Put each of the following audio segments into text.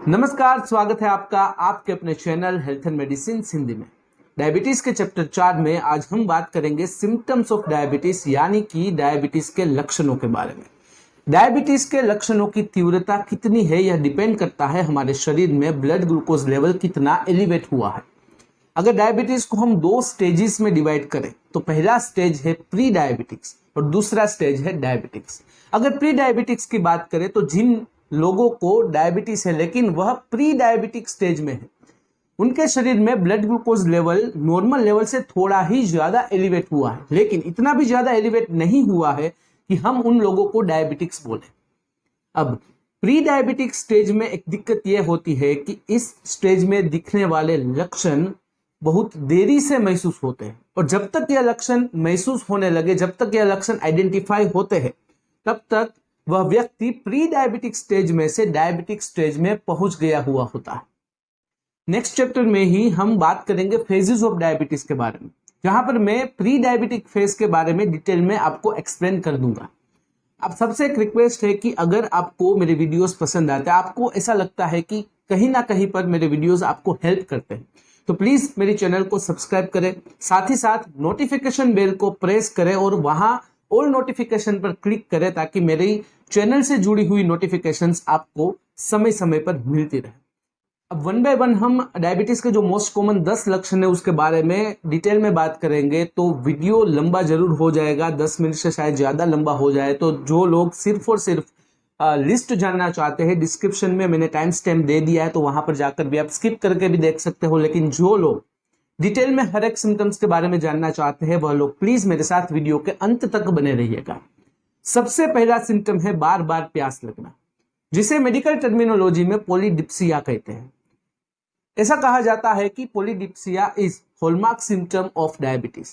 नमस्कार, स्वागत है आपका आपके अपने channel health and medicine Hindi में। डायबिटीज के चैप्टर 4 में आज हम बात करेंगे सिम्टम्स ऑफ डायबिटीज यानी कि डायबिटीज के लक्षणों के बारे में। डायबिटीज के लक्षणों की तीव्रता कितनी है यह डिपेंड करता है हमारे शरीर में ब्लड ग्लूकोज लेवल कितना एलिवेट हुआ है। अगर डायबिटीज को हम दो स्टेजेस में डिवाइड करें तो पहला स्टेज है प्री डायबिटिक्स और दूसरा स्टेज है डायबिटिक्स। अगर प्री डायबिटिक्स की बात करें तो जिन लोगों को डायबिटीज है लेकिन वह प्री डायबिटिक स्टेज में है, उनके शरीर में blood glucose level normal level से थोड़ा ही ज्यादा एलिवेट हुआ है, लेकिन इतना भी ज्यादा एलिवेट नहीं हुआ है कि हम उन लोगों को डायबिटिक्स बोले। अब प्री डायबिटिक स्टेज में एक दिक्कत यह होती है कि इस स्टेज में दिखने वाले लक्षण बहुत देरी से महसूस होते हैं, और जब तक यह लक्षण महसूस होने लगे, जब तक यह लक्षण आइडेंटिफाई होते हैं, तब तक वह व्यक्ति प्री डायबिटिक स्टेज में से डायबिटिक स्टेज में पहुंच गया हुआ होता है। नेक्स्ट चैप्टर में ही हम बात करेंगे फेजेस ऑफ डायबिटीज के बारे में, जहां पर मैं प्री डायबिटिक फेज के बारे में डिटेल में आपको एक्सप्लेन कर दूंगा। अब सबसे एक रिक्वेस्ट है कि अगर आपको मेरे वीडियोस पसंद आते हैं, आपको ऐसा लगता है कि कहीं ना कहीं पर मेरे वीडियोस आपको हेल्प करते हैं, तो प्लीज मेरे चैनल को सब्सक्राइब करें, साथ ही साथ नोटिफिकेशन बेल को प्रेस करें और वहां ऑल नोटिफिकेशन पर क्लिक करें ताकि मेरे चैनल से जुड़ी हुई नोटिफिकेशंस आपको समय समय पर मिलती रहे। अब वन बाय वन हम डायबिटीज के जो मोस्ट कॉमन 10 लक्षण है उसके बारे में डिटेल में बात करेंगे, तो वीडियो लंबा जरूर हो जाएगा, 10 मिनट से शायद ज्यादा लंबा हो जाए। तो जो लोग सिर्फ और सिर्फ लिस्ट जानना चाहते हैं, डिस्क्रिप्शन में मैंने टाइम स्टैम्प दे दिया है, तो वहां पर जाकर भी आप स्किप करके भी देख सकते हो। लेकिन जो लोग डिटेल में हर एक सिम्टम्स के बारे में जानना चाहते हैं वह लोग प्लीज मेरे साथ वीडियो के अंत तक बने रहिएगा। सबसे पहला सिम्टम है बार बार प्यास लगना, जिसे मेडिकल टर्मिनोलॉजी में पॉलीडिप्सिया कहते हैं। ऐसा कहा जाता है कि polydipsia is hallmark symptom of diabetes.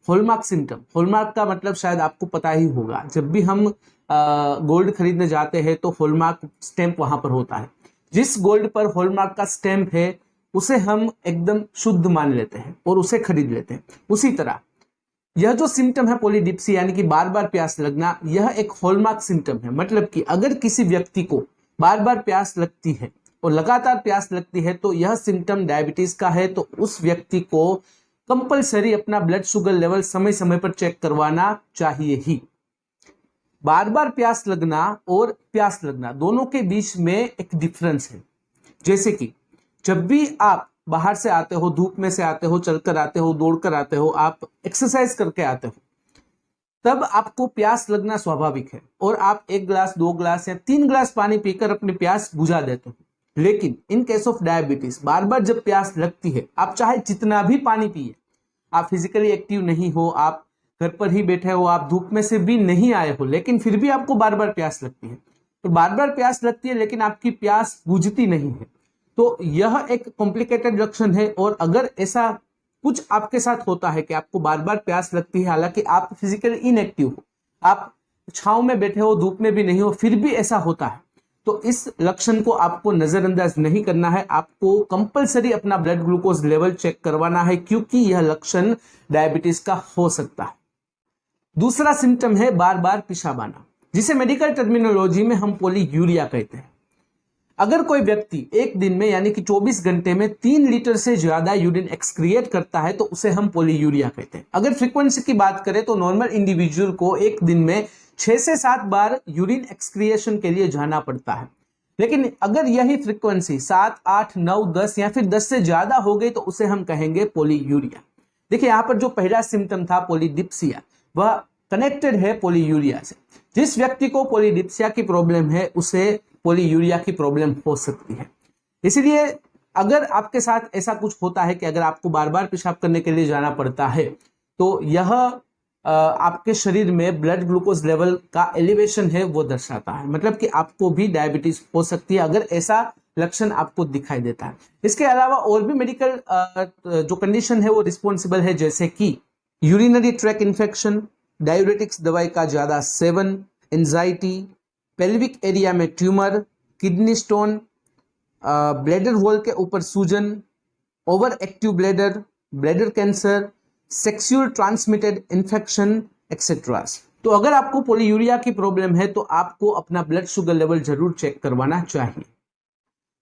Hallmark symptom, hallmark का मतलब शायद आपको पता ही होगा, जब भी हम गोल्ड खरीदने जाते हैं तो हॉलमार्क स्टैंप वहां पर होता है। जिस गोल्ड पर हॉलमार्क का स्टैंप है उसे हम एकदम शुद्ध मान लेते हैं और उसे खरीद लेते हैं। उसी तरह यह जो सिम्टम है पॉलीडिप्सिया यानी कि बार बार प्यास लगना, यह एक हॉलमार्क सिम्टम है। मतलब कि अगर किसी व्यक्ति को बार बार प्यास लगती है और लगातार प्यास लगती है तो यह सिम्टम डायबिटीज का है, तो उस व्यक्ति को कंपलसरी अपना ब्लड शुगर लेवल समय समय पर चेक करवाना चाहिए ही। बार बार प्यास लगना और प्यास लगना दोनों के बीच में एक डिफरेंस है। जैसे कि जब भी आप बाहर से आते हो, धूप में से आते हो, चलकर आते हो, दौड़कर आते हो, आप एक्सरसाइज करके आते हो, तब आपको प्यास लगना स्वाभाविक है और आप 1 गिलास 2 गिलास या 3 गिलास पानी पीकर अपनी प्यास बुझा देते हो। लेकिन इन केस ऑफ डायबिटीज बार बार जब प्यास लगती है, आप चाहे जितना भी पानी पिए, आप फिजिकली एक्टिव नहीं हो, आप घर पर ही बैठे हो, आप धूप में से भी नहीं आए हो, लेकिन फिर भी आपको बार बार प्यास लगती है। तो बार बार प्यास लगती है लेकिन आपकी प्यास बुझती नहीं है, तो यह एक कॉम्प्लिकेटेड लक्षण है। और अगर ऐसा कुछ आपके साथ होता है कि आपको बार बार प्यास लगती है, हालांकि आप फिजिकली इनएक्टिव हो, आप छांव में बैठे हो, धूप में भी नहीं हो, फिर भी ऐसा होता है, तो इस लक्षण को आपको नजरअंदाज नहीं करना है। आपको कंपलसरी अपना ब्लड ग्लूकोज लेवल चेक करवाना है, क्योंकि यह लक्षण डायबिटीज का हो सकता है। दूसरा सिम्टम है बार बार पेशाब आना, जिसे मेडिकल टर्मिनोलॉजी में हम पॉलीयूरिया कहते हैं। अगर कोई व्यक्ति एक दिन में यानी कि 24 घंटे में 3 लीटर से ज्यादा यूरिन एक्सक्रिएट करता है तो उसे हम पॉलीयूरिया कहते हैं। अगर फ्रीक्वेंसी की बात करें तो नॉर्मल इंडिविजुअल को एक दिन में 6 से 7 बार यूरिन एक्सक्रिएशन के लिए जाना पड़ता है। लेकिन अगर यही फ्रीक्वेंसी 7, 8, 9, 10 या फिर 10 से ज्यादा हो गई तो उसे हम कहेंगे पॉलीयूरिया। देखिए यहाँ पर जो पहला सिम्टम था पॉलीडिप्सिया, वह कनेक्टेड है पॉलीयूरिया से। जिस व्यक्ति को पॉलीडिप्सिया की प्रॉब्लम है उसे पॉलीयूरिया की प्रॉब्लम हो सकती है। इसलिए अगर आपके साथ ऐसा कुछ होता है कि अगर आपको बार बार पेशाब करने के लिए जाना पड़ता है, तो यह आपके शरीर में ब्लड ग्लूकोज लेवल का एलिवेशन है वो दर्शाता है। मतलब कि आपको भी डायबिटीज हो सकती है अगर ऐसा लक्षण आपको दिखाई देता है। इसके अलावा और भी मेडिकल जो कंडीशन है वो रिस्पॉन्सिबल है, जैसे कि यूरिनरी ट्रैक इन्फेक्शन, डायूरेटिक्स दवाई का ज्यादा सेवन, एंजाइटी, पेल्विक एरिया में tumour, kidney stone, bladder wall के ऊपर सूजन, over active bladder, bladder cancer, sexual transmitted infection etcetera. तो अगर आपको पॉलीयूरिया की प्रॉब्लम है तो आपको अपना ब्लड शुगर लेवल जरूर चेक करवाना चाहिए।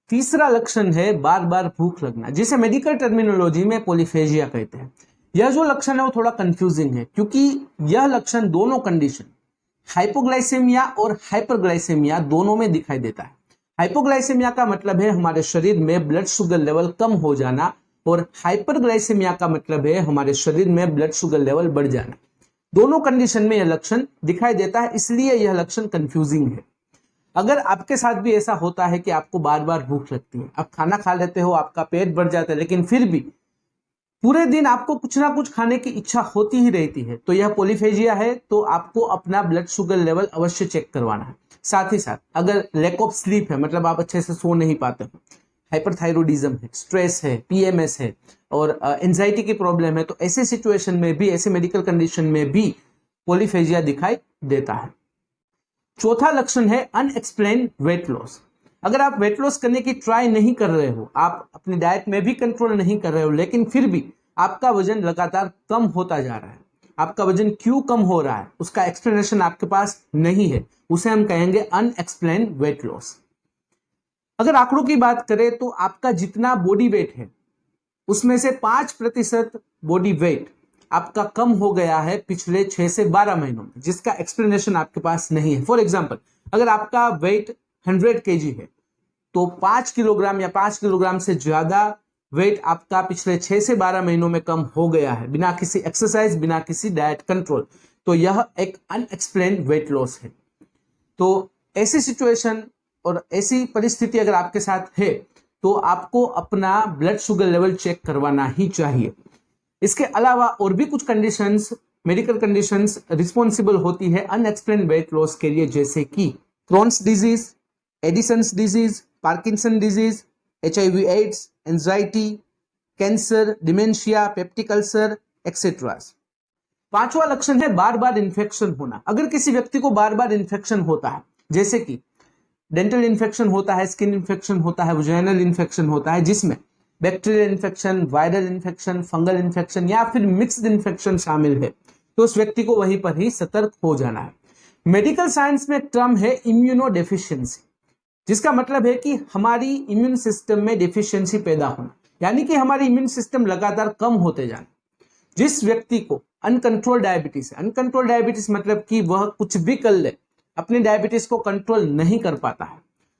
तीसरा लक्षण है बार बार भूख लगना, जिसे मेडिकल टर्मिनोलॉजी में पॉलीफेजिया कहते हैं। यह जो लक्षण है वो थोड़ा कंफ्यूजिंग है, क्योंकि यह लक्षण दोनों कंडीशन हाइपोग्लाइसेमिया और हाइपरग्लाइसेमिया दोनों में दिखाई देता है। हाइपोग्लाइसेमिया का मतलब है हमारे शरीर में ब्लड शुगर लेवल कम हो जाना, और हाइपरग्लाइसेमिया का मतलब है हमारे शरीर में ब्लड शुगर लेवल बढ़ जाना। दोनों कंडीशन में यह लक्षण दिखाई देता है, इसलिए यह लक्षण कंफ्यूजिंग है। अगर आपके साथ भी ऐसा होता है कि आपको बार बार भूख लगती है, आप खाना खा लेते हो, आपका पेट भर जाता है, लेकिन फिर भी पूरे दिन आपको कुछ ना कुछ खाने की इच्छा होती ही रहती है, तो यह पॉलीफेजिया है। तो आपको अपना ब्लड शुगर लेवल अवश्य चेक करवाना है। साथ ही साथ अगर लैक ऑफ स्लीप है, मतलब आप अच्छे से सो नहीं पाते हो, हाइपरथायरोडिज्म है, स्ट्रेस है, पीएमएस है और एंजाइटी की प्रॉब्लम है, तो ऐसे सिचुएशन में भी, ऐसे मेडिकल कंडीशन में भी पॉलीफेजिया दिखाई देता है। चौथा लक्षण है अनएक्सप्लेन्ड वेट लॉस। अगर आप वेट लॉस करने की ट्राई नहीं कर रहे हो, आप अपनी डाइट में भी कंट्रोल नहीं कर रहे हो, लेकिन फिर भी आपका वजन लगातार कम होता जा रहा है, आपका वजन क्यों कम हो रहा है उसका एक्सप्लेनेशन आपके पास नहीं है, उसे हम कहेंगे अनएक्सप्लेन्ड वेट लॉस। अगर आंकड़ों की बात करें तो आपका जितना बॉडी वेट है उसमें से 5% बॉडी वेट आपका कम हो गया है पिछले 6 से 12 महीनों में, जिसका एक्सप्लेनेशन आपके पास नहीं है। फॉर एग्जांपल, अगर आपका वेट 100 kg है तो 5 किलोग्राम या 5 किलोग्राम से ज्यादा वेट आपका पिछले 6 से 12 महीनों में कम हो गया है, बिना किसी एक्सरसाइज, बिना किसी डाइट कंट्रोल, तो यह एक अनएक्सप्लेन्ड वेट लॉस है। तो ऐसी सिचुएशन और ऐसी परिस्थिति अगर आपके साथ है तो आपको अपना ब्लड शुगर लेवल चेक करवाना ही चाहिए। इसके अलावा और भी कुछ कंडीशंस, मेडिकल कंडीशंस रिस्पॉन्सिबल होती है अनएक्सप्लेन्ड वेट लॉस के लिए, जैसे कि Crohn's disease, Addison's disease, Parkinson disease, HIV AIDS, anxiety, cancer, dementia, peptic ulcer etcetera. पांचवा लक्षण है बार बार इन्फेक्शन होना। अगर किसी व्यक्ति को बार बार इन्फेक्शन होता है, जैसे कि डेंटल इन्फेक्शन होता है, स्किन इन्फेक्शन होता है, वजाइनल इन्फेक्शन होता है, जिसमें bacterial infection, viral infection, fungal infection या फिर मिक्स्ड इन्फेक्शन शामिल है, तो उस व्यक्ति को वहीं पर ही सतर्क हो जाना है। मेडिकल साइंस में एक टर्म है इम्यूनो डेफिशिएंसी, जिसका मतलब है कि हमारी इम्यून सिस्टम में डेफिशिएंसी पैदा होना, यानी कि हमारी इम्यून सिस्टम लगातार कम होते जाना। जिस व्यक्ति को अनकंट्रोल डायबिटीज है, अनकंट्रोल डायबिटीज मतलब कि वह कुछ भी कर ले, अपनी डायबिटीज को कंट्रोल नहीं कर पाता है,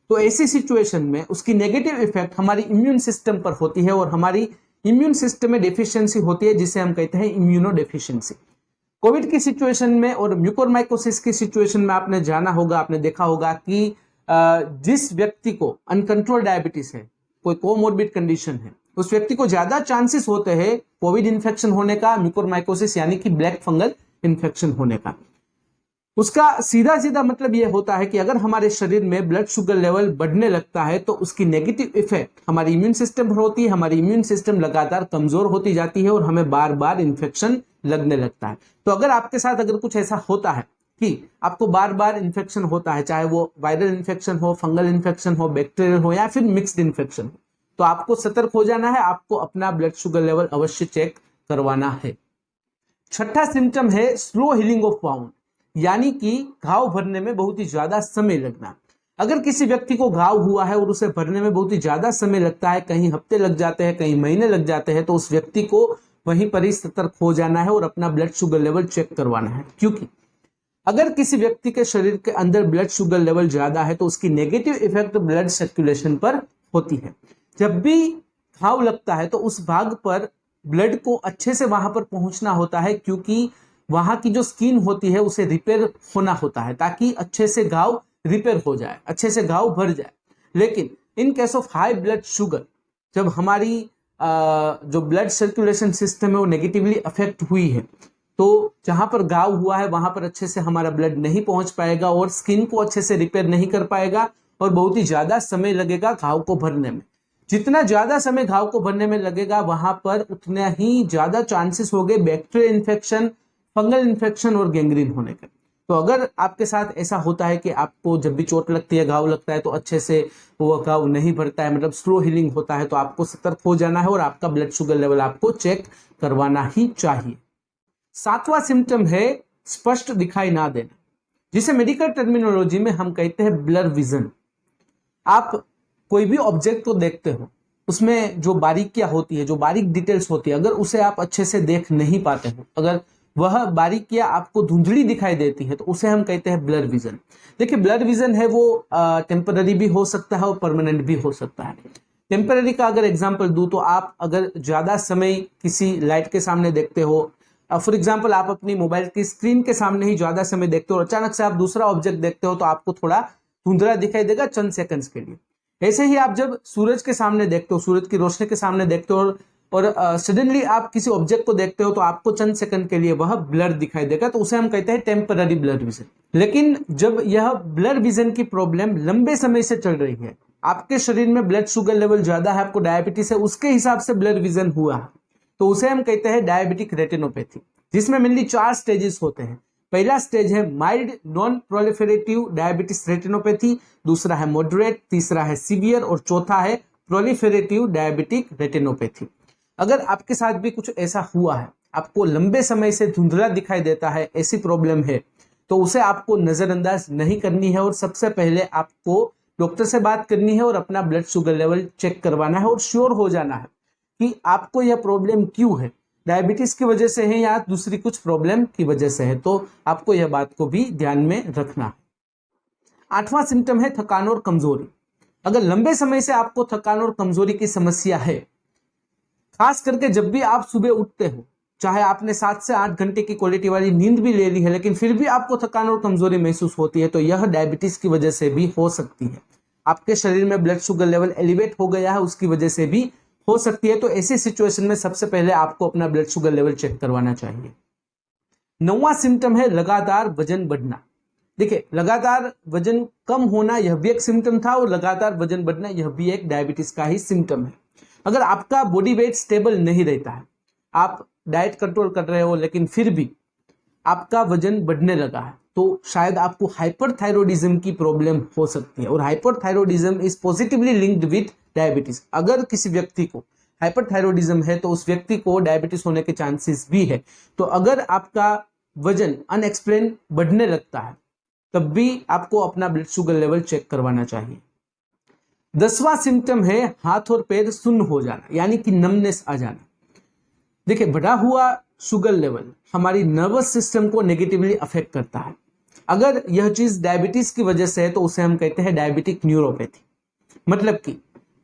तो ऐसी सिचुएशन में उसकी नेगेटिव इफेक्ट हमारी इम्यून सिस्टम पर होती है और हमारी इम्यून सिस्टम में डेफिशिएंसी होती है, जिसे हम कहते हैं इम्यूनो डेफिशिएंसी। कोविड की सिचुएशन में और म्यूकोरमाइकोसिस की सिचुएशन में आपने जाना होगा, आपने देखा होगा कि जिस व्यक्ति को अनकंट्रोल डायबिटीज है, कोई कोमोर्बिड कंडीशन है, उस व्यक्ति को ज्यादा चांसेस होते हैं कोविड इन्फेक्शन होने का, म्यूकोरमाइकोसिस यानी कि ब्लैक फंगल इन्फेक्शन होने का। उसका सीधा सीधा मतलब यह होता है कि अगर हमारे शरीर में ब्लड शुगर लेवल बढ़ने लगता है तो उसकी नेगेटिव इफेक्ट हमारी इम्यून सिस्टम पर होती है, हमारी इम्यून सिस्टम लगातार कमजोर होती जाती है और हमें बार बार इन्फेक्शन लगने लगता है। तो अगर आपके साथ अगर कुछ ऐसा होता है कि आपको बार बार इन्फेक्शन होता है, चाहे वो वायरल इन्फेक्शन हो, फंगल इन्फेक्शन हो, बैक्टीरियल हो या फिर मिक्स्ड इन्फेक्शन हो, तो आपको सतर्क हो जाना है, आपको अपना ब्लड शुगर लेवल अवश्य चेक करवाना है। छठा सिम्टम है स्लो हीलिंग ऑफ वाउंड, यानी कि घाव भरने में बहुत ही ज्यादा समय लगना। अगर किसी व्यक्ति को घाव हुआ है और उसे भरने में बहुत ही ज्यादा समय लगता है, कहीं हफ्ते लग जाते हैं, कहीं महीने लग जाते हैं, तो उस व्यक्ति को वहीं पर ही सतर्क हो जाना है और अपना ब्लड शुगर लेवल चेक करवाना है। क्योंकि अगर किसी व्यक्ति के शरीर के अंदर ब्लड शुगर लेवल ज्यादा है तो उसकी नेगेटिव इफेक्ट ब्लड सर्कुलेशन पर होती है। जब भी घाव लगता है तो उस भाग पर ब्लड को अच्छे से वहां पर पहुंचना होता है, क्योंकि वहां की जो स्किन होती है उसे रिपेयर होना होता है, ताकि अच्छे से घाव रिपेयर हो जाए, अच्छे से घाव भर जाए। लेकिन in case of high blood sugar, जब हमारी जो ब्लड सर्कुलेशन सिस्टम है वो नेगेटिवली अफेक्ट हुई है, तो जहां पर घाव हुआ है वहां पर अच्छे से हमारा ब्लड नहीं पहुंच पाएगा और स्किन को अच्छे से रिपेयर नहीं कर पाएगा और बहुत ही ज्यादा समय लगेगा घाव को भरने में। जितना ज्यादा समय घाव को भरने में लगेगा वहां पर उतना ही ज्यादा चांसेस हो गए बैक्टीरियल इन्फेक्शन, फंगल इन्फेक्शन और गैंग्रीन होने के। तो अगर आपके साथ ऐसा होता है कि आपको जब भी चोट लगती है, घाव लगता है, तो अच्छे से वो घाव नहीं भरता है, मतलब स्लो हीलिंग होता है, तो आपको सतर्क हो जाना है और आपका ब्लड शुगर लेवल आपको चेक करवाना ही चाहिए। सातवां सिम्टम है स्पष्ट दिखाई ना देना, जिसे मेडिकल टर्मिनोलॉजी में हम कहते हैं ब्लर विजन। आप कोई भी ऑब्जेक्ट को देखते हो उसमें जो बारीकियां होती है, जो बारीक डिटेल्स होती है, अगर उसे आप अच्छे से देख नहीं पाते हो, अगर वह बारीकियां आपको धुंधली दिखाई देती है, तो उसे हम कहते हैं ब्लर विजन। देखिए ब्लर विजन है वो टेम्पररी भी हो सकता है और परमानेंट भी हो सकता है। टेम्पररी का अगर एग्जांपल दूं तो आप अगर ज्यादा समय किसी लाइट के सामने देखते हो, फॉर एग्जांपल आप अपनी मोबाइल की स्क्रीन के सामने ही ज्यादा समय देखते हो और अचानक से आप दूसरा ऑब्जेक्ट देखते हो तो आपको थोड़ा धुंधला दिखाई देगा चंद सेकंड्स के लिए। ऐसे ही आप जब सूरज के सामने देखते हो, सूरज की रोशनी के सामने देखते हो और सडनली आप किसी ऑब्जेक्ट को देखते हो तो आपको चंद सेकंड के लिए वह ब्लर दिखाई देगा, तो उसे हम कहते हैं टेम्पररी ब्लर विजन। लेकिन जब यह ब्लर विजन की प्रॉब्लम लंबे समय से चल रही है, आपके शरीर में ब्लड शुगर लेवल ज्यादा है, आपको डायबिटीज है, उसके हिसाब से ब्लर विजन हुआ है, तो उसे हम कहते हैं डायबिटिक रेटिनोपैथी, जिसमें मेनली 4 स्टेजेस होते हैं। पहला स्टेज है mild non proliferative diabetes retinopathy, दूसरा है मॉडरेट, तीसरा है सीवियर और चौथा है प्रोलिफेरेटिव डायबिटिक रेटिनोपैथी। अगर आपके साथ भी कुछ ऐसा हुआ है, आपको लंबे समय से धुंधला दिखाई देता है, ऐसी प्रॉब्लम है, तो उसे आपको नजरअंदाज नहीं करनी है और सबसे पहले आपको डॉक्टर से बात करनी है और अपना ब्लड शुगर लेवल चेक करवाना है और श्योर हो जाना है कि आपको यह प्रॉब्लम क्यों है, डायबिटीज की वजह से है या दूसरी कुछ प्रॉब्लम की वजह से है, तो आपको यह बात को भी ध्यान में रखना है। 8वां सिम्टम है थकान और कमजोरी। अगर लंबे समय से आपको थकान और कमजोरी की समस्या है, खास करके जब भी आप सुबह उठते हो, चाहे आपने 7 से 8 घंटे की क्वालिटी वाली नींद भी ले ली है, लेकिन फिर भी आपको थकान और कमजोरी महसूस होती है, तो यह डायबिटीज की वजह से भी हो सकती है। आपके शरीर में ब्लड शुगर लेवल एलिवेट हो गया है, उसकी वजह से भी हो सकती है। तो ऐसी सिचुएशन में सबसे पहले आपको अपना ब्लड शुगर लेवल चेक करवाना चाहिए। 9वां सिम्टम है लगातार वजन बढ़ना। देखिए लगातार वजन कम होना यह भी एक सिम्टम था और लगातार वजन बढ़ना यह भी एक डायबिटीज का ही सिम्टम है। अगर आपका बॉडी वेट स्टेबल नहीं रहता है, आप डाइट कंट्रोल कर रहे हो लेकिन फिर भी आपका वजन बढ़ने लगा है, तो शायद आपको हाइपरथायरॉयडिज्म की प्रॉब्लम हो सकती है और hyperthyroidism is positively linked with diabetes. अगर किसी व्यक्ति को हाइपरथायरॉयडिज्म है तो उस व्यक्ति को डायबिटीज होने के चांसेस भी है। तो अगर आपका वजन अनएक्सप्लेन बढ़ने लगता है तब भी आपको अपना ब्लड शुगर लेवल चेक करवाना चाहिए। 10वां सिम्टम है हाथ और पैर सुन्न हो जाना, यानी कि नमनेस आ जाना। देखिए बढ़ा हुआ शुगर लेवल हमारी नर्वस सिस्टम को नेगेटिवली अफेक्ट करता है। अगर यह चीज डायबिटीज की वजह से है तो उसे हम कहते हैं डायबिटिक न्यूरोपैथी। मतलब कि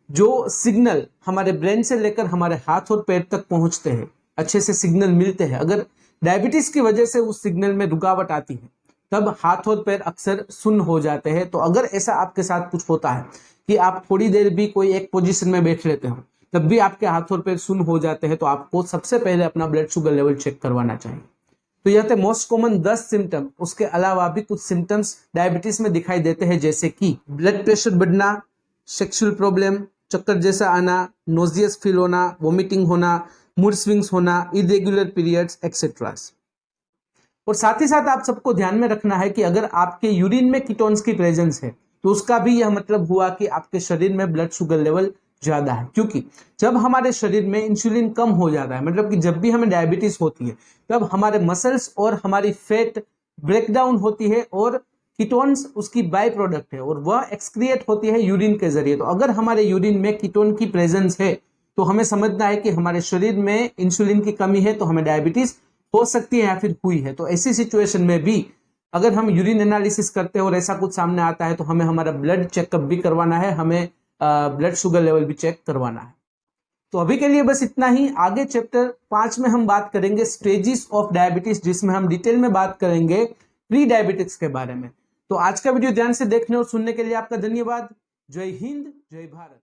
जो सिग्नल हमारे ब्रेन से लेकर हमारे हाथ और पैर तक पहुंचते हैं, अच्छे से सिग्नल मिलते हैं, अगर डायबिटीज की वजह से उस सिग्नल में रुकावट आती है तब हाथ और पैर अक्सर सुन्न हो जाते हैं। तो अगर ऐसा आपके साथ कुछ होता है कि आप थोड़ी देर भी कोई एक पोजीशन में बैठ लेते हो तब भी आपके हाथ और पैर सुन्न हो जाते हैं, तो आपको सबसे पहले अपना ब्लड शुगर लेवल चेक करवाना चाहिए। तो यह थे मोस्ट कॉमन 10 सिम्टम। उसके अलावा भी कुछ सिम्टम्स डायबिटीज में दिखाई देते हैं, जैसे कि ब्लड प्रेशर बढ़ना, सेक्सुअल प्रॉब्लम, चक्कर जैसा आना, नोजियस फील होना, वोमिटिंग होना, मूड स्विंग्स होना, इरेगुलर पीरियड्स एक्सेट्रा। और साथ ही साथ आप सबको ध्यान में रखना है कि अगर आपके यूरिन में कीटोन्स की प्रेजेंस है तो उसका भी यह मतलब हुआ कि आपके शरीर में ब्लड शुगर लेवल ज्यादा है। क्योंकि जब हमारे शरीर में इंसुलिन कम हो जाता है, मतलब कि जब भी हमें डायबिटीज होती है तब हमारे मसल्स और हमारी फैट ब्रेकडाउन होती है और कीटोन्स उसकी बाय प्रोडक्ट है और वह एक्सक्रिएट होती है यूरिन के जरिए। तो अगर हमारे यूरिन में कीटोन की प्रेजेंस है तो हमें समझना है कि हमारे शरीर में इंसुलिन की कमी है, तो हमें डायबिटीज हो सकती है या फिर हुई है। तो ऐसी सिचुएशन में भी अगर हम यूरिन एनालिसिस करते हैं और ऐसा कुछ सामने आता है तो हमें हमारा ब्लड चेकअप भी करवाना है, हमें ब्लड शुगर लेवल भी चेक करवाना है। तो अभी के लिए बस इतना ही। आगे चैप्टर 5 में हम बात करेंगे स्टेजेस ऑफ डायबिटीज, जिसमें हम डिटेल में बात करेंगे प्री डायबिटिक्स के बारे में। तो आज का वीडियो ध्यान से देखने और सुनने के लिए आपका धन्यवाद। जय हिंद, जय भारत।